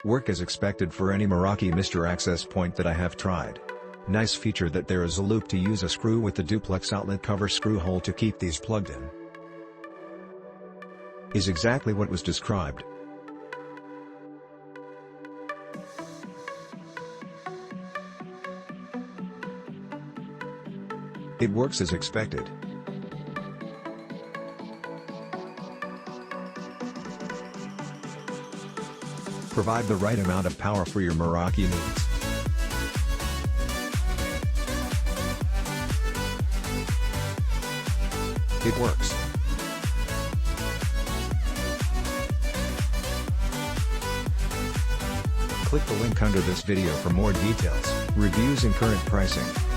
Work as expected for any Meraki Mr. access point that I have tried. Nice feature that there is a loop to use a screw with the duplex outlet cover screw hole to keep these plugged in. Is exactly what was described. It works as expected. Provide the right amount of power for your Meraki needs. It works. Click the link under this video for more details, reviews and current pricing.